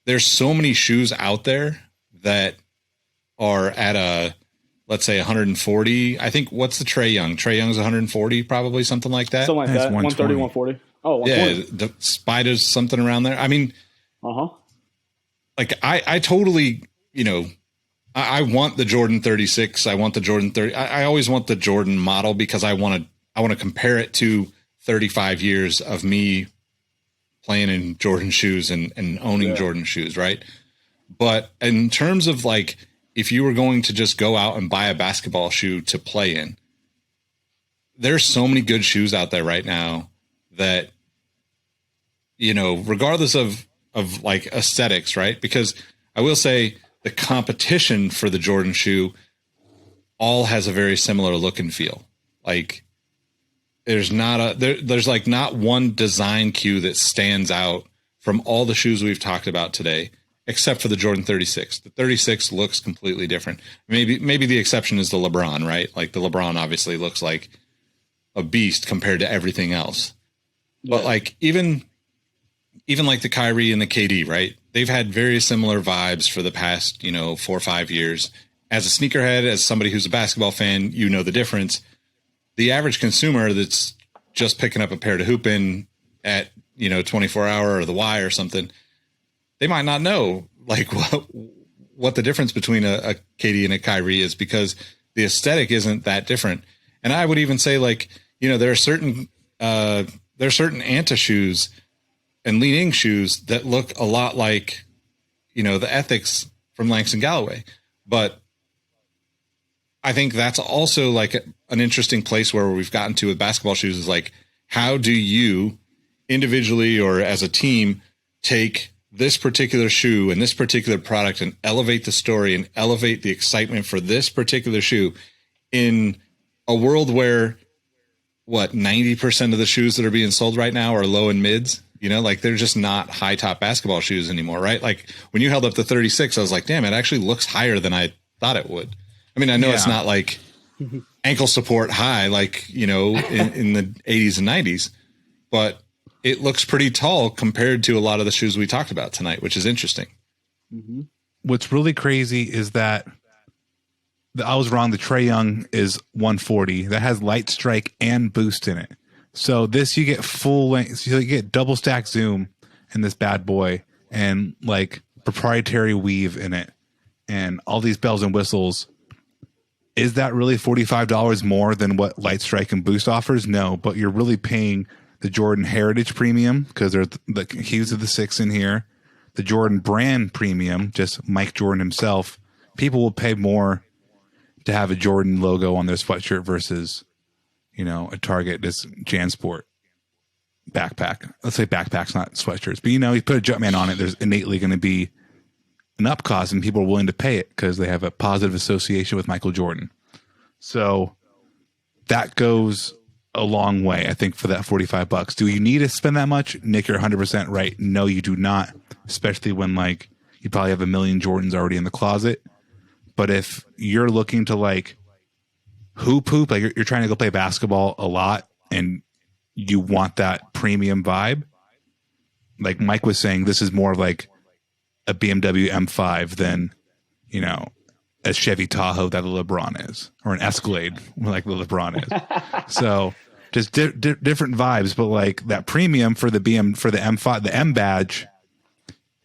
there's so many shoes out there that are at let's say 140. I think what's the Trae Young? Trae Young's 140, probably something like that. Something like that. 130, 140. Oh, 140. Yeah, the Spiders, something around there. I mean, like I totally, I want the Jordan 36. I want the Jordan 30. I always want the Jordan model because I want to compare it to 35 years of me playing in Jordan shoes and owning Jordan shoes, right? But in terms of like, if you were going to just go out and buy a basketball shoe to play in, there's so many good shoes out there right now that, regardless of like aesthetics, right? Because I will say the competition for the Jordan shoe all has a very similar look and feel. Like there's like not one design cue that stands out from all the shoes we've talked about today, except for the Jordan 36. The 36 looks completely different. Maybe the exception is the LeBron, right? Like the LeBron obviously looks like a beast compared to everything else. But like even like the Kyrie and the KD, right? They've had very similar vibes for the past, 4 or 5 years. As a sneakerhead, as somebody who's a basketball fan, you know the difference. The average consumer that's just picking up a pair to hoop in at, 24 Hour or the Y or something, they might not know like what the difference between a KD and a Kyrie is because the aesthetic isn't that different. And I would even say like, there are certain Anta shoes and Li Ning shoes that look a lot like, the ethics from Langston Galloway. But I think that's also like an interesting place where we've gotten to with basketball shoes is like, how do you individually or as a team take this particular shoe and this particular product and elevate the story and elevate the excitement for this particular shoe in a world where 90% of the shoes that are being sold right now are low and mids, like they're just not high top basketball shoes anymore. Right. Like when you held up the 36, I was like, damn, it actually looks higher than I thought it would. I mean, I know it's not like ankle support high, like, in the 80s and 90s, but it looks pretty tall compared to a lot of the shoes we talked about tonight, which is interesting. Mm-hmm. What's really crazy is that I was wrong. The Trae Young is 140. That has light strike and boost in it. So this, you get full length, so you get double stack zoom in this bad boy, and like proprietary weave in it, and all these bells and whistles. Is that really $45 more than what Light Strike and Boost offers? No, but you're really paying the Jordan Heritage Premium, because there's the hues of the 6 in here. The Jordan Brand Premium, just Mike Jordan himself. People will pay more to have a Jordan logo on their sweatshirt versus, a Target, this JanSport backpack. Let's say backpacks, not sweatshirts. But, you put a Jumpman on it, there's innately going to be an up cost, and people are willing to pay it because they have a positive association with Michael Jordan. So that goes a long way, I think, for that $45. Do you need to spend that much? Nick, you're 100% right. No, you do not, especially when you probably have a million Jordans already in the closet. But if you're looking to hoop, you're trying to go play basketball a lot and you want that premium vibe, like Mike was saying, this is more like a BMW M5 than, a Chevy Tahoe that a LeBron is, or an Escalade like the LeBron is. So just different vibes, but that premium for the for the M5, the M badge,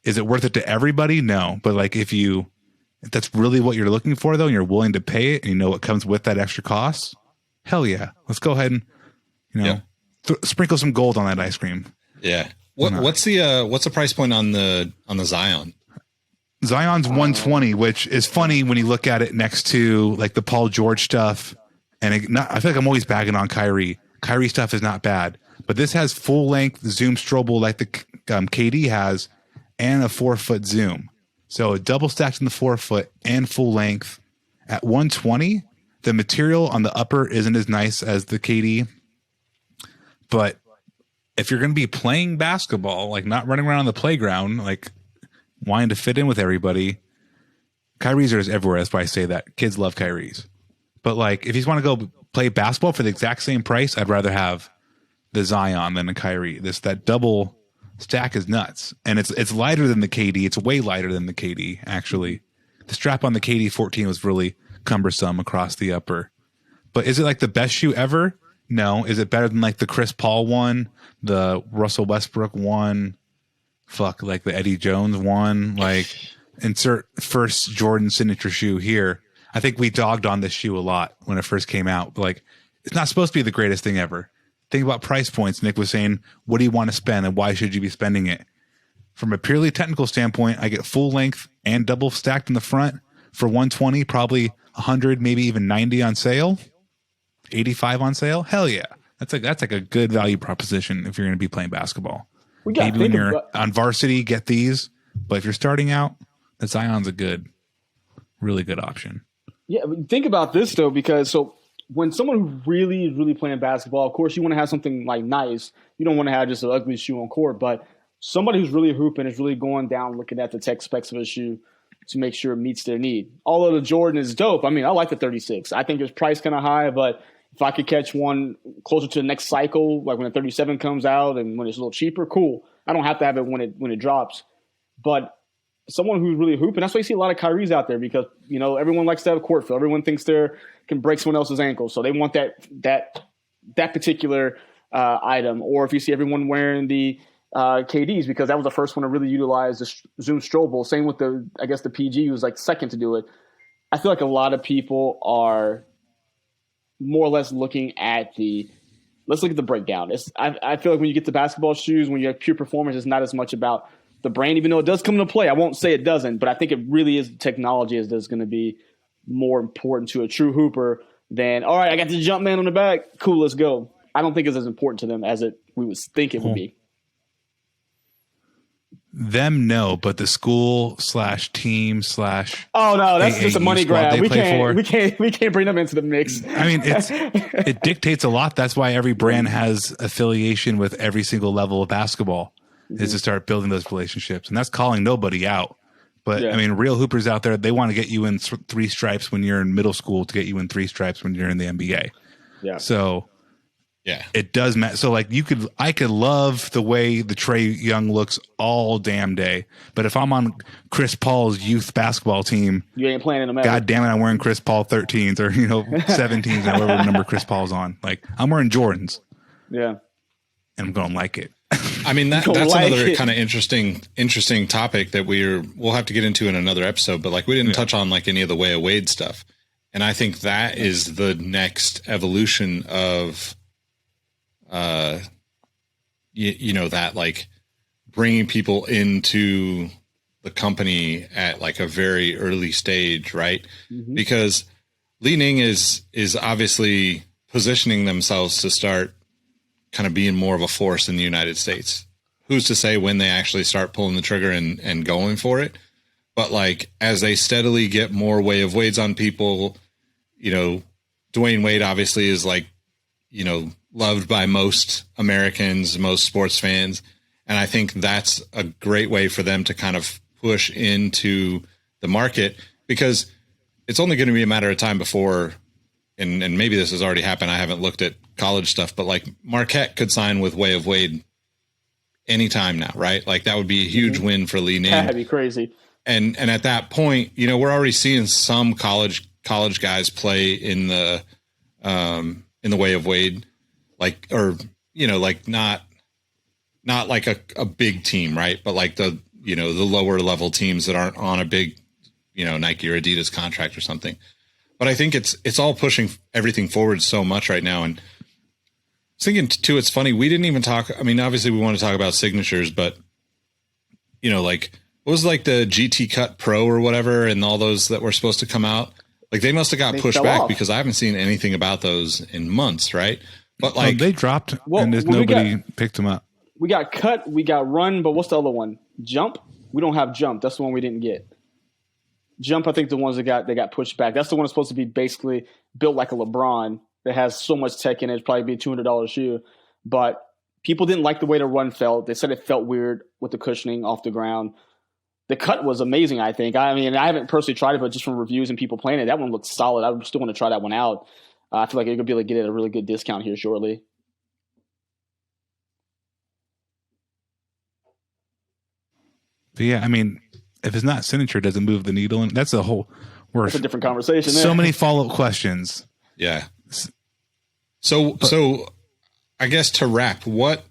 is it worth it to everybody? No. But if that's really what you're looking for though, and you're willing to pay it, and what comes with that extra cost, hell yeah. Let's go ahead and, sprinkle some gold on that ice cream. Yeah. What's the price point on the Zion? Zion's 120, which is funny when you look at it next to the Paul George stuff. And I feel like I'm always bagging on Kyrie. Kyrie stuff is not bad, but this has full length zoom strobel like the KD has, and a 4-foot zoom. So double stacked in the 4-foot and full length at 120. The material on the upper isn't as nice as the KD, but if you're going to be playing basketball, not running around on the playground, wanting to fit in with everybody, Kyrie's are everywhere. That's why I say that. Kids love Kyrie's. But if you want to go play basketball for the exact same price, I'd rather have the Zion than a Kyrie. That double stack is nuts. And it's lighter than the KD. It's way lighter than the KD, actually. The strap on the KD 14 was really cumbersome across the upper. But is it the best shoe ever? No. Is it better than the Chris Paul one, the Russell Westbrook one, the Eddie Jones one? Insert first Jordan signature shoe here. I think we dogged on this shoe a lot when it first came out. It's not supposed to be the greatest thing ever. Think about price points. Nick was saying, what do you want to spend and why should you be spending it? From a purely technical standpoint, I get full length and double stacked in the front for 120, probably 100, maybe even 90 on sale, 85 on sale. Hell yeah. That's a good value proposition if you're going to be playing basketball. Maybe when you're on varsity, get these. But if you're starting out, the Zion's a really good option. Yeah, think about this though, because when someone who really, really playing basketball, of course you want to have something nice. You don't want to have just an ugly shoe on court, but somebody who's really hooping is really going down, looking at the tech specs of a shoe to make sure it meets their need. Although the Jordan is dope. I like the 36. I think it's priced kind of high, but if I could catch one closer to the next cycle, when the 37 comes out and when it's a little cheaper, cool. I don't have to have it when it drops. But someone who's really hooping, that's why you see a lot of Kyries out there, because everyone likes to have a court fill. Everyone thinks they can break someone else's ankle, so they want that particular item. Or if you see everyone wearing the KDs, because that was the first one to really utilize the zoom strobel. Same with the PG was second to do it. I feel like a lot of people are more or less looking at let's look at the breakdown. I feel like when you get to basketball shoes, when you have pure performance, it's not as much about the brand, even though it does come into play. I won't say it doesn't, but I think it really is technology that's going to be more important to a true hooper than, all right, I got the jump man on the back. Cool, let's go. I don't think it's as important to them as we would think it would be. Them, no, but the school / team / oh no, that's just a money grab. We can't bring them into the mix. It dictates a lot. That's why every brand has affiliation with every single level of basketball, is to start building those relationships, and that's calling nobody out. But real hoopers out there, they want to get you in 3 stripes when you're in middle school to get you in 3 stripes when you're in the NBA. Yeah. So yeah, it does matter. So I could love the way the Trae Young looks all damn day, but if I'm on Chris Paul's youth basketball team, you ain't playing in the. God damn it, I'm wearing Chris Paul 13s or 17s, or whatever number Chris Paul's on. I'm wearing Jordans. Yeah. And I'm going to like it. I mean, that's like another kind of interesting topic that we'll have to get into in another episode, but like we didn't touch on like any of the Way of Wade stuff. And I think that is the next evolution of, that like bringing people into the company at like a very early stage, right? Mm-hmm. Because Li Ning is obviously positioning themselves to start kind of being more of a force in the United States. Who's to say when they actually start pulling the trigger and going for it? But like, as they steadily get more Way of Wades on people, Dwayne Wade obviously is like, loved by most Americans, most sports fans. And I think that's a great way for them to kind of push into the market, because it's only going to be a matter of time before, and maybe this has already happened. I haven't looked at college stuff, but like Marquette could sign with Way of Wade anytime now, right? Like that would be a huge win for Li Ning. That'd be crazy. And at that point, we're already seeing some college guys play in the Way of Wade, like, or, like not like a big team, right? But like the lower level teams that aren't on a big, Nike or Adidas contract or something. But I think it's all pushing everything forward so much right now. And I was thinking too, it's funny, we didn't even talk. I mean, obviously we want to talk about signatures, but like what was like the GT Cut Pro or whatever, and all those that were supposed to come out, like they must have got pushed back because I haven't seen anything about those in months, right? But like they dropped and there's nobody picked them up. We got Cut, we got Run, but what's the other one? Jump? We don't have Jump. That's the one we didn't get. Jump, I think the ones that got pushed back. That's the one that's supposed to be basically built like a LeBron that has so much tech in it. It'd probably be a $200 shoe. But people didn't like the way the Run felt. They said it felt weird with the cushioning off the ground. The Cut was amazing, I think. I mean, I haven't personally tried it, but just from reviews and people playing it, that one looks solid. I still want to try that one out. I feel like you're going to be able to get it at a really good discount here shortly. But yeah, I mean, if it's not signature, does it move the needle? And that's a whole. That's a different conversation. So many follow-up questions. Yeah. So I guess to wrap, what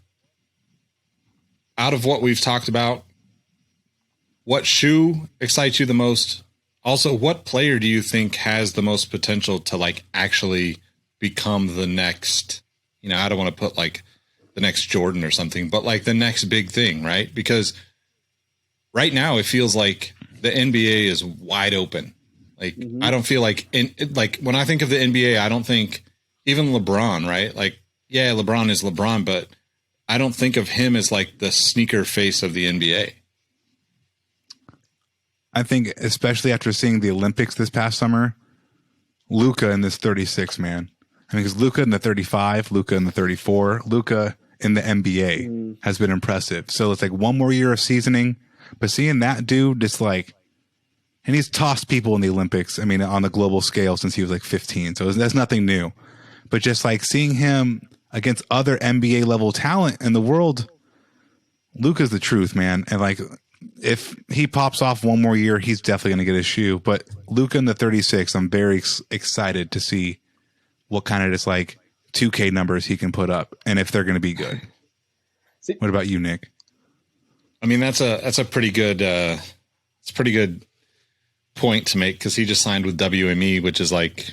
out of what we've talked about, what shoe excites you the most? Also, what player do you think has the most potential to like actually become the next, I don't want to put like the next Jordan or something, but like the next big thing, right? Because right now it feels like the NBA is wide open. Like, I don't feel like when I think of the NBA, I don't think even LeBron, right? Like, yeah, LeBron is LeBron, but I don't think of him as like the sneaker face of the NBA. I think, especially after seeing the Olympics this past summer, Luka in this 36, man. I mean, because Luka in the 35, Luka in the 34, Luka in the NBA has been impressive. So it's like one more year of seasoning, but seeing that dude, it's like, and he's tossed people in the Olympics. I mean, on the global scale since he was like 15. So that's nothing new, but just like seeing him against other NBA level talent in the world, Luka's the truth, man. And like, if he pops off one more year, he's definitely going to get a shoe. But Luka in the 36, I'm very excited to see what kind of just like 2K numbers he can put up, and if they're going to be good. What about you, Nick? I mean, that's a pretty good it's a pretty good point to make, because he just signed with WME, which is like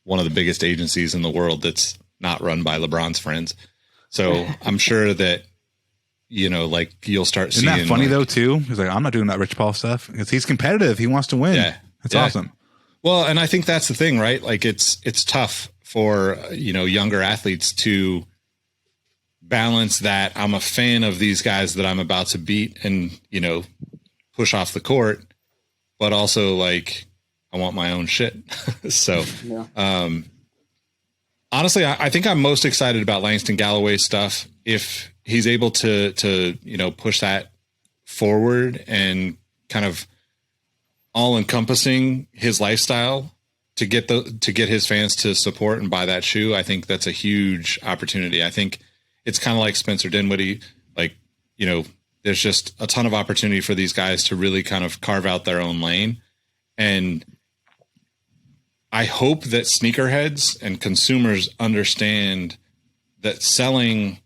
one of the biggest agencies in the world that's not run by LeBron's friends. So I'm sure that. Like you'll start seeing. Isn't that funny though too? He's like, I'm not doing that Rich Paul stuff because he's competitive. He wants to win. Yeah, it's awesome. Well, and I think that's the thing, right? Like it's tough for younger athletes to balance that. I'm a fan of these guys that I'm about to beat and push off the court, but also like I want my own shit. So, honestly, I think I'm most excited about Langston Galloway's stuff. If he's able to push that forward and kind of all encompassing his lifestyle to get his fans to support and buy that shoe, I think that's a huge opportunity. I think it's kind of like Spencer Dinwiddie, like, there's just a ton of opportunity for these guys to really kind of carve out their own lane. And I hope that sneakerheads and consumers understand that selling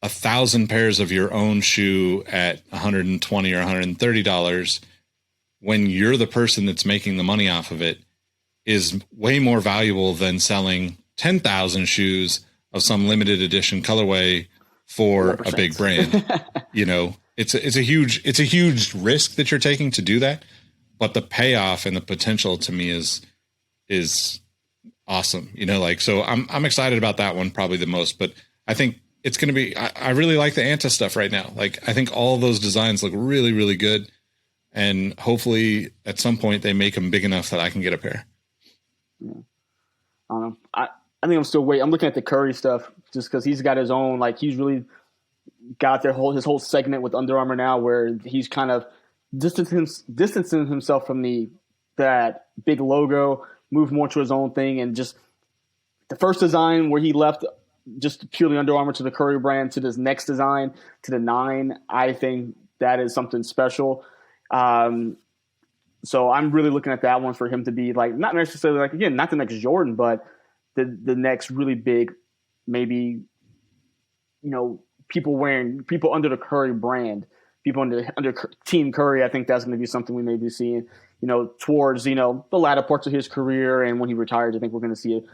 1,000 pairs of your own shoe at $120 or $130 when you're the person that's making the money off of it is way more valuable than selling 10,000 shoes of some limited edition colorway for 100%. A big brand. You know, it's a huge risk that you're taking to do that, but the payoff and the potential to me is awesome. You know, like, so I'm excited about that one probably the most, but I think it's going to be, I really like the Anta stuff right now. Like, I think all of those designs look really, really good. And hopefully at some point they make them big enough that I can get a pair. Yeah. I don't know. I think I'm still waiting. I'm looking at the Curry stuff just because he's got his own, like, he's really got his whole segment with Under Armour now where he's kind of distancing himself from that big logo, move more to his own thing. And just the first design where he left just purely Under Armour to the Curry brand to this next design to the 9, I think that is something special. So I'm really looking at that one for him to be like, not necessarily like, again, not the next Jordan, but the next really big, maybe, you know, people under the Curry brand, people under Team Curry. I think that's going to be something we may be seeing, you know, towards, you know, the latter parts of his career. And when he retires, I think we're going to see, you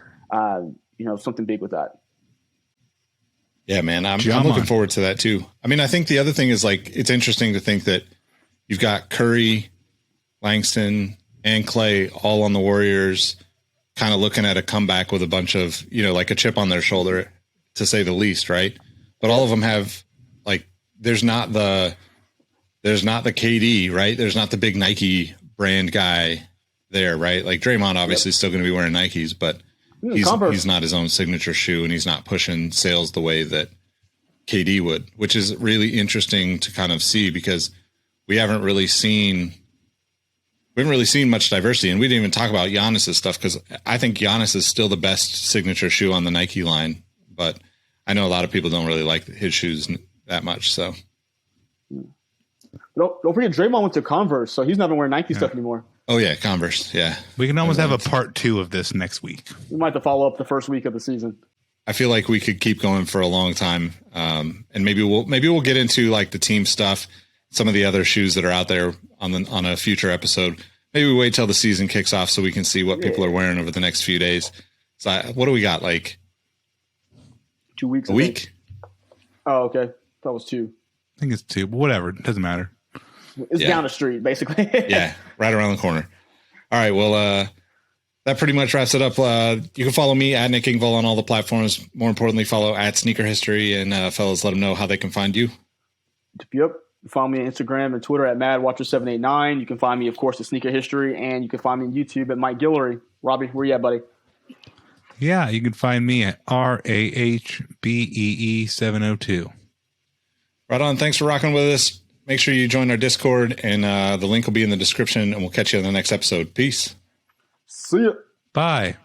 know, something big with that. Yeah, man, I'm looking forward to that too. I mean, I think the other thing is, like, it's interesting to think that you've got Curry, Langston, and Klay all on the Warriors, kind of looking at a comeback with a bunch of, you know, like a chip on their shoulder, to say the least, right? But all of them have, like, there's not the KD, right? There's not the big Nike brand guy there, right? Like, Draymond obviously is still going to be wearing Nikes, but he's not his own signature shoe, and he's not pushing sales the way that KD would, which is really interesting to kind of see, because we haven't really seen much diversity. And we didn't even talk about Giannis's stuff, because I think Giannis is still the best signature shoe on the Nike line, but I know a lot of people don't really like his shoes that much. So don't forget, Draymond went to Converse, so he's not even wearing Nike stuff anymore. Oh yeah, Converse. Yeah, we can almost have a part 2 of this next week. We might have to follow up the first week of the season. I feel like we could keep going for a long time, and maybe we'll get into, like, the team stuff, some of the other shoes that are out there on a future episode. Maybe we wait till the season kicks off so we can see what people are wearing over the next few days. So what do we got? Like 2 weeks. A week? Oh, okay. That was 2. I think it's 2, but whatever. It doesn't matter. It's down the street, basically. Yeah, right around the corner. All right, well, that pretty much wraps it up. You can follow me at Nick Ingvall on all the platforms. More importantly, follow at Sneaker History, and fellas, let them know how they can find you. Yep. Follow me on Instagram and Twitter at MadWatcher789. You can find me, of course, at Sneaker History, and you can find me on YouTube at Mike Guillory. Robbie, where you at, buddy? Yeah, you can find me at RAHBEE702. Right on. Thanks for rocking with us. Make sure you join our Discord, and the link will be in the description, and we'll catch you in the next episode. Peace. See ya. Bye.